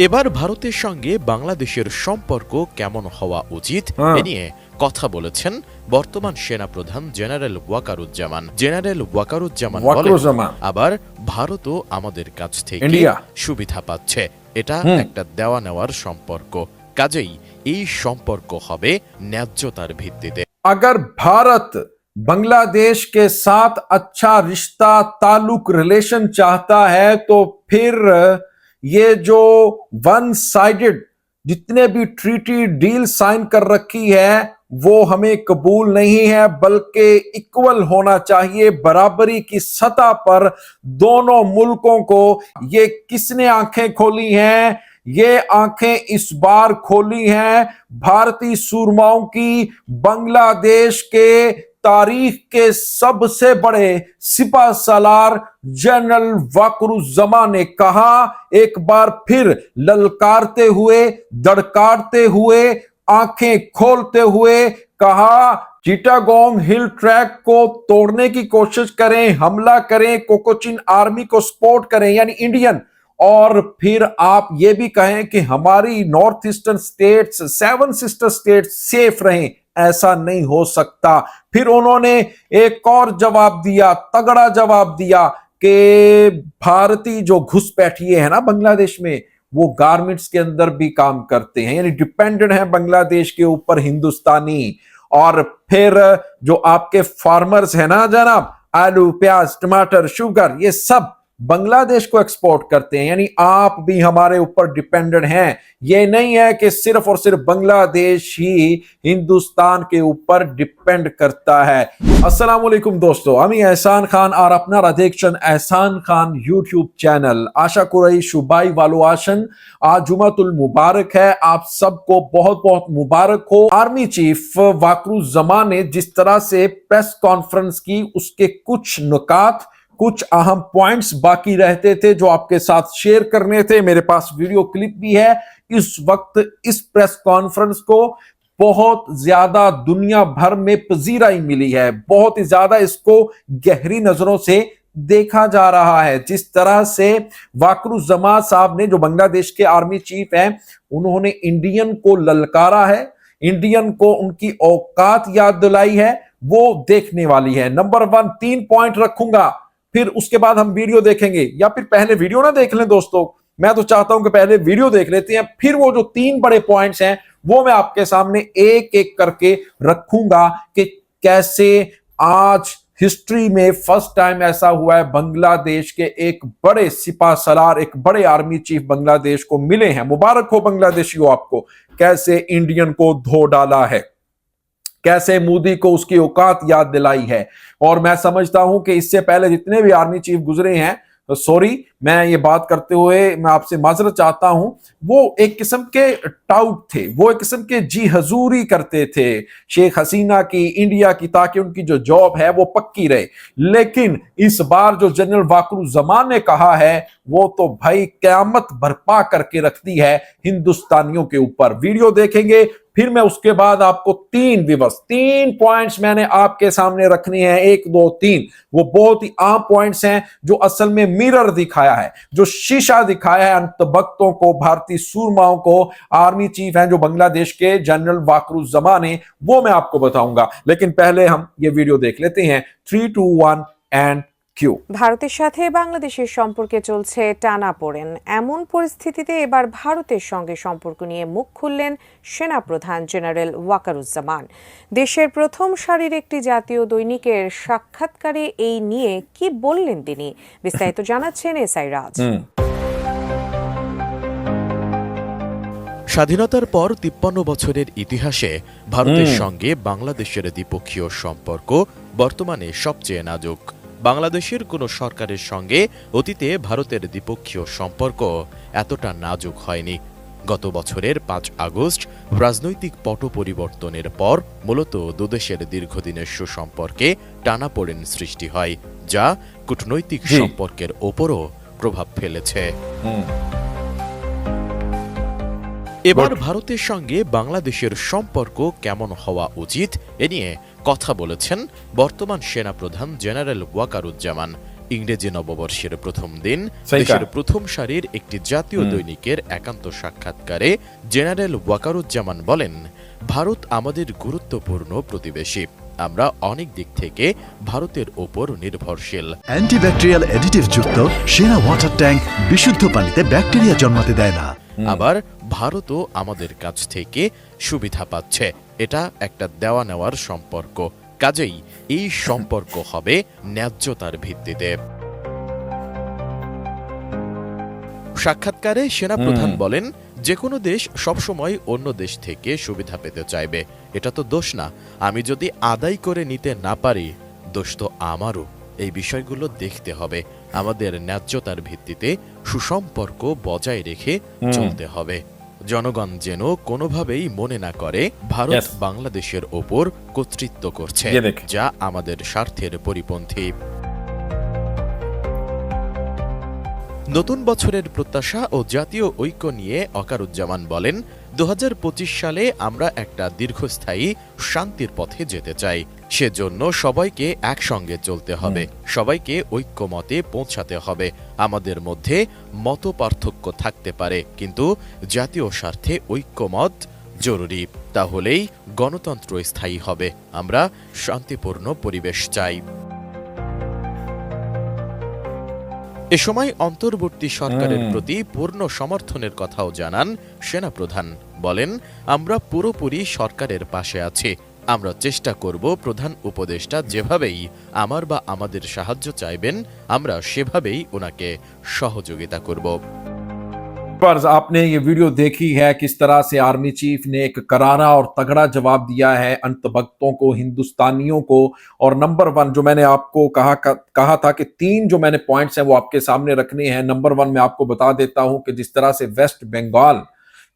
এবার ভারতের সঙ্গে বাংলাদেশের সম্পর্ক কেমন হওয়া উচিত এ নিয়ে কথা বলেছেন বর্তমান সেনাপ্রধান জেনারেল ওয়াকারুজ্জামান বলেন, আবার ভারতও আমাদের কাছ থেকে সুবিধা পাচ্ছে। এটা একটা দেওয়া নেওয়ার সম্পর্ক, কাজেই এই সম্পর্ক হবে ন্যায্যতার ভিত্তিতে। अगर भारत बांग्लादेश के साथ अच्छा रिश्ता ताल्लुक रिलेशन चाहता है तो फिर ये जो वन साइडेड जितने भी ट्रीटी डील साइन कर रखी है वो हमें कबूल नहीं है, बल्कि इक्वल होना चाहिए, बराबरी की सतह पर दोनों मुल्कों को। ये किसने आंखें खोली हैं? ये आंखें इस बार खोली हैं भारतीय सूरमाओं की। बांग्लादेश के तारीख के सबसे बड़े सिपा सालार जनरल वाकरुज्जमान ने कहा, एक बार फिर ललकारते हुए, दड़कारते हुए, आंखें खोलते हुए कहा, चिटागोंग हिल ट्रैक को तोड़ने की कोशिश करें, हमला करें, कोकोचिन आर्मी को सपोर्ट करें यानी इंडियन, और फिर आप ये भी कहें कि हमारी north eastern states, 7 sister states safe रहें। ऐसा नहीं हो सकता। फिर उन्होंने एक और जवाब दिया, तगड़ा जवाब दिया कि भारतीय जो घुसपैठिए हैं ना बांग्लादेश में, वो गारमेंट्स के अंदर भी काम करते हैं, यानी डिपेंडेंट है बांग्लादेश के ऊपर हिंदुस्तानी। और फिर जो आपके फार्मर्स है ना जनाब, आलू, प्याज, टमाटर, शुगर, ये सब बांग्लादेश को एक्सपोर्ट करते हैं, यानी आप भी हमारे ऊपर डिपेंडेंट हैं। ये नहीं है कि सिर्फ और सिर्फ बांग्लादेश ही हिंदुस्तान के ऊपर डिपेंड करता है। अस्सलाम वालेकुम दोस्तों, আমি এহসান খান আর আপনারা দেখছেন এহসান খান ইউটিউব চ্যানেল। আশা করি সবাই ভালো আছেন। आज जुमातुल मुबारक है, आप सबको बहुत बहुत मुबारक हो। आर्मी चीफ वाकरुज्जमान ने जिस तरह से प्रेस कॉन्फ्रेंस की, उसके कुछ नुकात, कुछ अहम पॉइंट्स बाकी रहते थे जो आपके साथ शेयर करने थे। मेरे पास वीडियो क्लिप भी है। इस वक्त इस प्रेस कॉन्फ्रेंस को बहुत ज्यादा दुनिया भर में पजीराई मिली है, बहुत ही ज्यादा इसको गहरी नजरों से देखा जा रहा है। जिस तरह से वाकरुज्जमान साहब ने, जो बांग्लादेश के आर्मी चीफ हैं, उन्होंने इंडियन को ललकारा है, इंडियन को उनकी औकात याद दिलाई है, वो देखने वाली है। नंबर 1 3 पॉइंट रखूंगा, फिर उसके बाद हम वीडियो देखेंगे, या फिर पहले वीडियो ना देख लें दोस्तों। मैं तो चाहता हूं कि पहले वीडियो देख लेते हैं, फिर वो जो 3 बड़े पॉइंट्स हैं वो मैं आपके सामने एक एक करके रखूंगा कि कैसे आज हिस्ट्री में फर्स्ट टाइम ऐसा हुआ है, बांग्लादेश के एक बड़े सिपा सलार, एक बड़े आर्मी चीफ बांग्लादेश को मिले हैं। मुबारक हो बांग्लादेशियों आपको, कैसे इंडियन को धो डाला है, कैसे मोदी को उसकी औकात याद दिलाई है। और मैं समझता हूं कि इससे पहले जितने भी आर्मी चीफ गुजरे हैं, सॉरी मैं ये बात करते हुए मैं आपसे माजरत चाहता हूं, वो एक किस्म के टाउट थे, वो एक किस्म के जी हजूरी करते थे शेख हसीना की, इंडिया की, ताकि उनकी जो जॉब है वो पक्की रहे। लेकिन इस बार जो जनरल वाकरुज्जमान ने कहा है वो तो भाई कयामत बर्पा करके रखती है हिंदुस्तानियों के ऊपर। वीडियो देखेंगे, फिर मैं उसके बाद आपको 3 पॉइंट्स मैंने आपके सामने रखने हैं, 1 2 3। वो बहुत ही आम पॉइंट्स हैं जो असल में मिरर दिखाया है, जो शीशा दिखाया है अंतबख्तों को, भारतीय सूरमाओं को, आर्मी चीफ हैं जो बांग्लादेश के जनरल वाकरुज्जमान ने, वो मैं आपको बताऊंगा। लेकिन पहले हम ये वीडियो देख लेते हैं। 3 2 1 एंड ভারতের সাথে বাংলাদেশের সম্পর্কে চলছে টানাপোড়েন। এমন পরিস্থিতিতে এবার ভারতের সঙ্গে সম্পর্ক নিয়ে মুখ খুললেন সেনাপ্রধান জেনারেল ওয়াকারুজ্জামান। দেশের প্রথম সারির একটি জাতীয় দৈনিকের সাক্ষাৎকারে এই নিয়ে কি বললেন তিনি, বিস্তারিত জানাচ্ছেন এসআই রাজ। স্বাধীনতার পর 53 বছরের ইতিহাসে ভারতের সঙ্গে বাংলাদেশের দ্বিপক্ষীয় সম্পর্ক বর্তমানে সবচেয়ে নাজুক। বাংলাদেশের কোনো সরকারের সঙ্গে অতীতে ভারতের দ্বিপক্ষীয় সম্পর্ক এতটা নাজুক হয়নি। গত বছরের 5 আগস্ট রাজনৈতিক পট পরিবর্তনের পর মূলত দুদেশের দীর্ঘদিনের সুসম্পর্কে টানাপোড়েন সৃষ্টি হয়, যা কূটনৈতিক সম্পর্কের ওপরও প্রভাব ফেলেছে। এবার ভারতের সঙ্গে বাংলাদেশের সম্পর্ক কেমন হওয়া উচিত এ নিয়ে কথা বলেছেন বর্তমান সেনাপ্রধান জেনারেল ওয়াকারুজ্জামান। ইংরেজি নববর্ষের প্রথম দিন সহি দেশের কাহা। প্রথম সারির একটি জাতীয় দৈনিকের একান্ত সাক্ষাৎকারে জেনারেল ওয়াকারুজ্জামান বলেন, ভারত আমাদের গুরুত্বপূর্ণ প্রতিবেশী। আমরা অনেক দিক থেকে ভারতের ওপর নির্ভরশীল। অ্যান্টিব্যাকটেরিয়াল অ্যাডিটিভ যুক্ত সেরা ওয়াটার ট্যাঙ্ক বিশুদ্ধ পানিতে ব্যাকটেরিয়া জন্মাতে দেয় না। আবার ভারতও আমাদের কাছ থেকে সুবিধা পাচ্ছে। এটা একটা দেওয়া নেওয়ার সম্পর্ক, কাজেই এই সম্পর্ক হবে ন্যায্যতার ভিত্তিতে। সাক্ষাৎকারে সেনাপ্রধান বলেন, যে কোনো দেশ সবসময় অন্য দেশ থেকে সুবিধা পেতে চাইবে, এটা তো দোষ না। আমি যদি আদায় করে নিতে না পারি, দোষ তো আমারও। এই বিষয়গুলো দেখতে হবে। আমাদের ন্যায্যতার ভিত্তিতে সুসম্পর্ক বজায় রেখে চলতে হবে। জনগণ যেন কোনোভাবেই মনে না করে ভারত Yes. বাংলাদেশের ওপর কর্তৃত্ব করছে, ये देखें। যা আমাদের স্বার্থের পরিপন্থী। নতুন বছরের প্রত্যাশা ও জাতীয় ঐক্য নিয়ে ওয়াকারুজ্জামান বলেন, 2025 সালে আমরা একটা দীর্ঘস্থায়ী শান্তির পথে যেতে চাই। সেজন্য সবাইকে একসঙ্গে চলতে হবে, সবাইকে ঐক্যমতে পৌঁছাতে হবে। আমাদের মধ্যে মত পার্থক্য থাকতে পারে, কিন্তু জাতীয় স্বার্থে ঐক্যমত জরুরি। তাহলেই গণতন্ত্র স্থায়ী হবে। আমরা শান্তিপূর্ণ পরিবেশ চাই। এ সময় অন্তর্বর্তী সরকারের প্রতি পূর্ণ সমর্থনের কথাও জানান সেনাপ্রধান। বলেন, আমরা পুরোপুরি সরকারের পাশে আছি। আমরা চেষ্টা করব প্রধান উপদেষ্টা যেভাবেই আমার বা আমাদের সাহায্য চাইবেন, আমরা সেভাবেই ওনাকে সহযোগিতা করব। पर आपने ये वीडियो देखी है किस तरह से आर्मी चीफ ने एक करारा और तगड़ा जवाब दिया है अंतभक्तों को, हिंदुस्तानियों को। और नंबर वन जो मैंने आपको कहा था कि 3 जो मैंने पॉइंट्स हैं वो आपके सामने रखने हैं। नंबर 1 मैं आपको बता देता हूं कि जिस तरह से वेस्ट बंगाल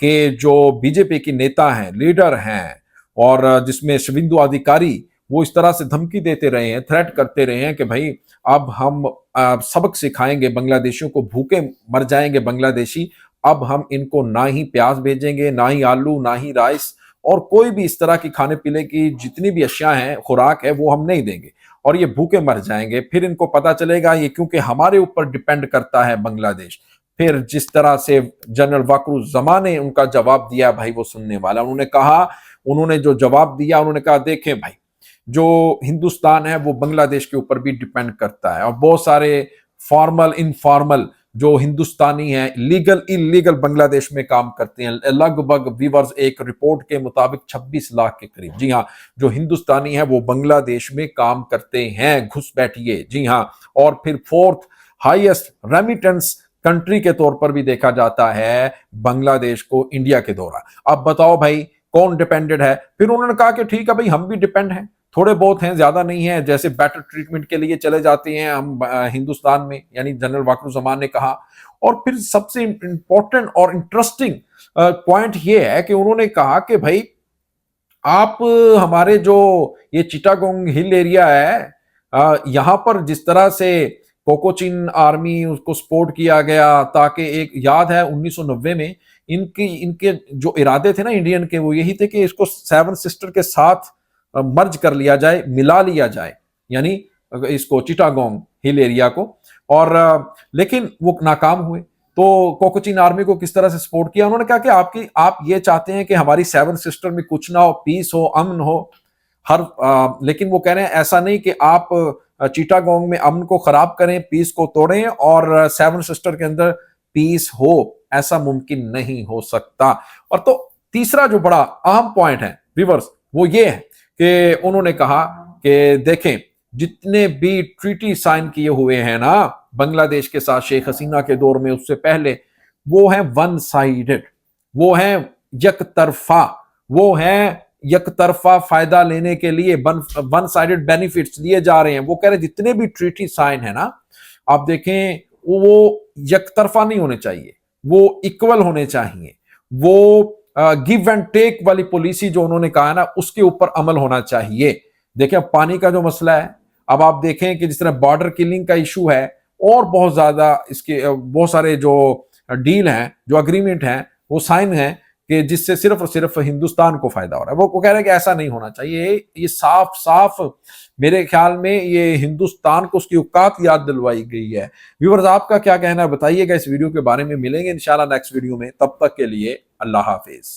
के जो बीजेपी की नेता हैं, लीडर हैं, और जिसमें शुभेंदु अधिकारी, वो इस तरह से धमकी देते रहे हैं, थ्रेट करते रहे हैं कि भाई अब हम सबक सिखाएंगे बांग्लादेशियों को, भूखे मर जाएंगे बांग्लादेशी। अब हम इनको ना ही प्याज भेजेंगे, ना ही आलू, ना ही राइस, और कोई भी इस तरह की खाने पीने की जितनी भी अशिया हैं, खुराक है, वो हम नहीं देंगे और ये भूखे मर जाएंगे। फिर इनको पता चलेगा ये क्योंकि हमारे ऊपर डिपेंड करता है बांग्लादेश। फिर जिस तरह से जनरल वकारुज्जमान ने उनका जवाब दिया, भाई वो सुनने वाला। उन्होंने जो जवाब दिया, उन्होंने कहा देखें भाई, जो हिंदुस्तान है वो बांग्लादेश के ऊपर भी डिपेंड करता है, और बहुत सारे फॉर्मल इनफॉर्मल जो हिंदुस्तानी हैं, लीगल इलीगल बांग्लादेश में काम करते हैं, लगभग व्यूअर्स एक रिपोर्ट के मुताबिक 26 लाख के करीब, जी हाँ, जो हिंदुस्तानी है वो बांग्लादेश में काम करते हैं घुसपैठिए, जी हाँ। और फिर 4th हाईएस्ट रेमिटेंस कंट्री के तौर पर भी देखा जाता है बांग्लादेश को इंडिया के द्वारा। अब बताओ भाई कौन डिपेंडेड है? फिर उन्होंने कहा कि ठीक है भाई, हम भी डिपेंड हैं, थोड़े बहुत हैं, ज्यादा नहीं है। जैसे बेटर ट्रीटमेंट के लिए चले जाते हैं हम हिंदुस्तान में, यानी जनरल वकारुज्जमान ने कहा। और फिर सबसे इंपॉर्टेंट और इंटरेस्टिंग पॉइंट ये है कि उन्होंने कहा कि भाई आप हमारे जो ये चिटागोंग हिल एरिया है, यहां पर जिस तरह से कोकोचिन आर्मी उसको सपोर्ट किया गया, ताकि एक याद है 1990 में इनके जो इरादे थे ना इंडियन के, वो यही थे कि इसको 7 सिस्टर के साथ मर्ज कर लिया जाए, मिला लिया जाए, यानी इसको चिटागोंग हिल एरिया को। और लेकिन वो नाकाम हुए। तो कोकोचिन आर्मी को किस तरह से सपोर्ट किया? उन्होंने कहा कि आप ये चाहते हैं कि हमारी 7 सिस्टर में कुछ ना हो, पीस हो, अमन हो, लेकिन वो कह रहे हैं ऐसा नहीं कि आप चिटागोंग में अमन को खराब करें, पीस को तोड़ें और 7 सिस्टर के अंदर पीस हो, ऐसा मुमकिन नहीं हो सकता। और तो तीसरा जो बड़ा अहम पॉइंट है व्यूअर्स, वो ये है कि उन्होंने कहा कि देखें, जितने भी ट्रीटी साइन किए हुए हैं ना बांग्लादेश के साथ शेख हसीना के दौर में, उससे पहले, वो है वन साइडेड, वो है यकतरफा, वो है यकतरफा फायदा लेने के लिए वन साइडेड बेनिफिट्स दिए जा रहे हैं। वो कह रहे जितने भी ट्रीटी साइन है ना, आप देखें, वो यकतरफा नहीं होने चाहिए, वो इक्वल होने चाहिए, वो गिव एंड टेक वाली पॉलिसी जो उन्होंने कहा ना, उसके ऊपर अमल होना चाहिए। देखें, अब पानी का जो मसला है, अब आप देखें कि जिस तरह बॉर्डर किलिंग का इशू है, और बहुत ज्यादा इसके बहुत सारे जो डील हैं, जो अग्रीमेंट हैं, वो साइन हैं कि जिससे सिर्फ और सिर्फ हिंदुस्तान को फायदा हो रहा है। वो कह रहे हैं कि ऐसा नहीं होना चाहिए। ये साफ साफ मेरे ख्याल में ये हिंदुस्तान को उसकी औकात याद दिलवाई गई है। व्यूअर्स, आपका क्या कहना है बताइएगा इस वीडियो के बारे में। मिलेंगे इंशाल्लाह नेक्स्ट वीडियो में, तब तक के लिए अल्लाह हाफिज।